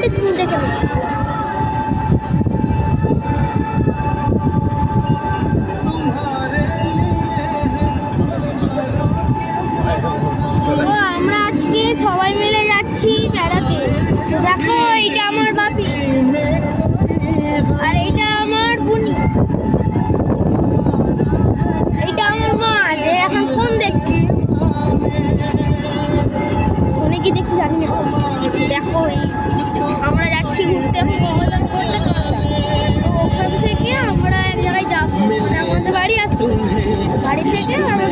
মোটামুটি দেখে নেব। আমরা আজকে সবাই মিলে যাচ্ছি বেড়াতে। দেখো এইটা আমার বাপি আর এইটা আমার বুনি, এইটা আমার মা যে এখন ফোন দেখছি। ফোনে কি দেখছি জানি না। দেখো আমরা যাচ্ছি ঘুরতে, প্রমোশন করতে চললাম। তো ওখান থেকে আমরা এক জায়গায় যাবো, আমাদের বাড়ি আসবো, বাড়ি থেকে আমরা